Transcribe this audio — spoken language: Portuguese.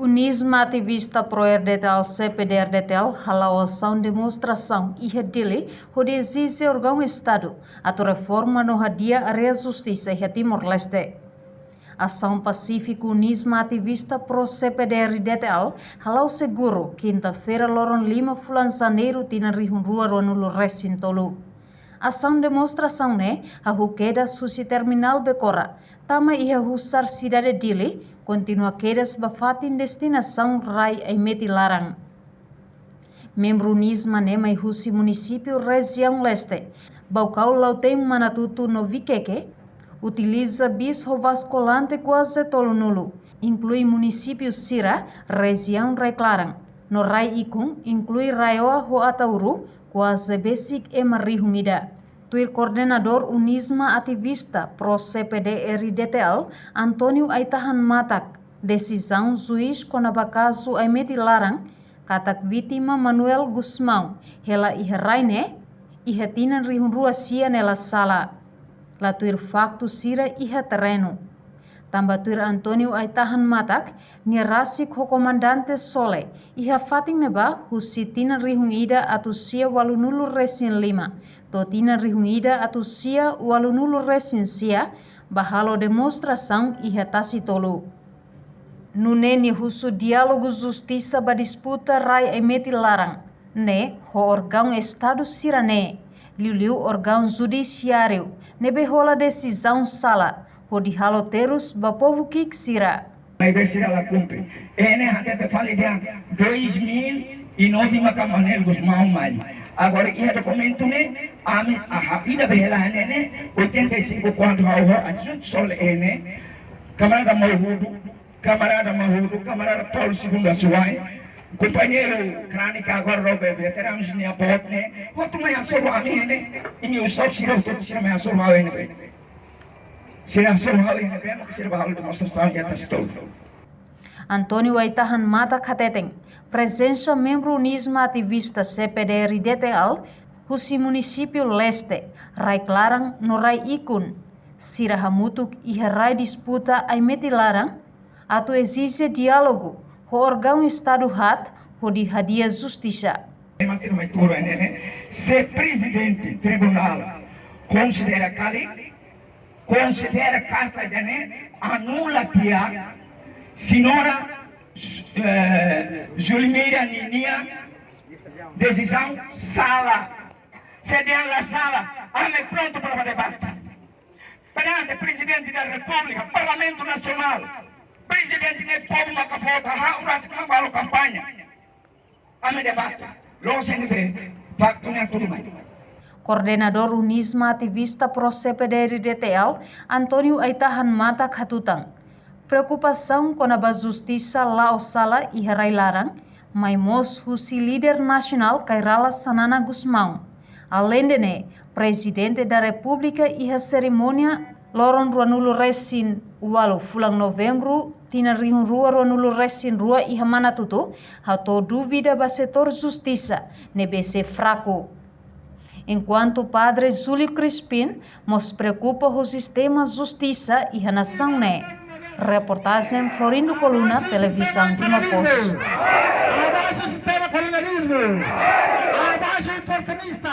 Unisma ativista pro-RDTL CPD-RDTL halau ação demonstração e dele onde exige órgão Estado a reforma no dia a justiça e Timor-Leste. Ação pacífico Unisma ativista pro-CPD-RDTL halau seguro quinta-feira loron 5 bulan janeiro tina rihun-rua ruanulo resintolu. Ação demonstração a queda susi terminal Becora, tama ia husar cidade dili, continua quedas bafatin destinação Rai Aimeti Larang. Membro Unisma mai husi município região leste, Baucau Lautem Manatutu Noviqueque, utiliza bis rovascolante quase todo nulo, inclui município Sira, região Rai Clarang. No Rai Ikung, inclui Raioa ho Atauru, quase basic e marihumida. Tuir coordenador Unisma ativista pro CPD RDTL, Antônio Aitahan Matak, decisão juiz Conabacaso Aimeti Larang, katak vítima Manuel Gusmão, hela iheraine, ihetina rihunrua sia nela sala. Latuir facto sira iha terreno. Tambatuir Antônio Aitahan Matak, nirasi ko comandante Sole, iha fating neba husitina rihungida atusia walunulu resin 5, totina rihungida atusia walunulu resin sia, bahalo demonstração iha tasitolu. Nuneni husu diálogo justiça ba disputa Rai Aimeti Larang, ne ho órgão Estado sirane, liu órgão judiciário, nebe rola decisão sala, pode haloteros ba povo kiksira. Vai ver se ela cumpre. Até te falei de 2009 Macamanel Gusmão mais. Agora que é documento a rápida bela 85 quando a gente só camarada Mahudo, camarada Paulo II Suai, companheiro crânica agora Robert veterano de apoio quanto mais assoar e o só tira todo tira mais assoar Antônio Aitahan Mata Kateteng, presença membro Unisma ativista CPD RDTL, husi município Leste, Rai Clarang no Rai Ikun, Sirahamutuk e Rai disputa Aimeti Larang, atu exige diálogo, o órgão Estado hat, o de hadia justiça. Se presidente tribunal considera carta de anula tia senhora Julimeira Ninia decisão sala se der la sala ame pronto para o debate perante presidente da república parlamento nacional presidente do povo macapota ha ura campanha ame debate lo se facto ne tudo mais. Coordenador Unisma ativista pro CPD RDTL, Antônio Aitahan Mata Katutang. Preocupação com a justiça lá sala e Rai Larang, mas husi líder nacional Kairala Sanana Gusmão. Além de presidente da República e a cerimônia loron ruanulo resin walu fulang novembro tina rihun rua ruanulo resin rua e Manatutu, hato dúvida ba setor justiça, nebese fraco. Enquanto padre Júlio Crispim nos preocupa o sistema justiça e a nação Reportagem Florindo Coluna, televisão Timor-Pos. Abaixo o sistema colonialismo! Abaixo o importunista!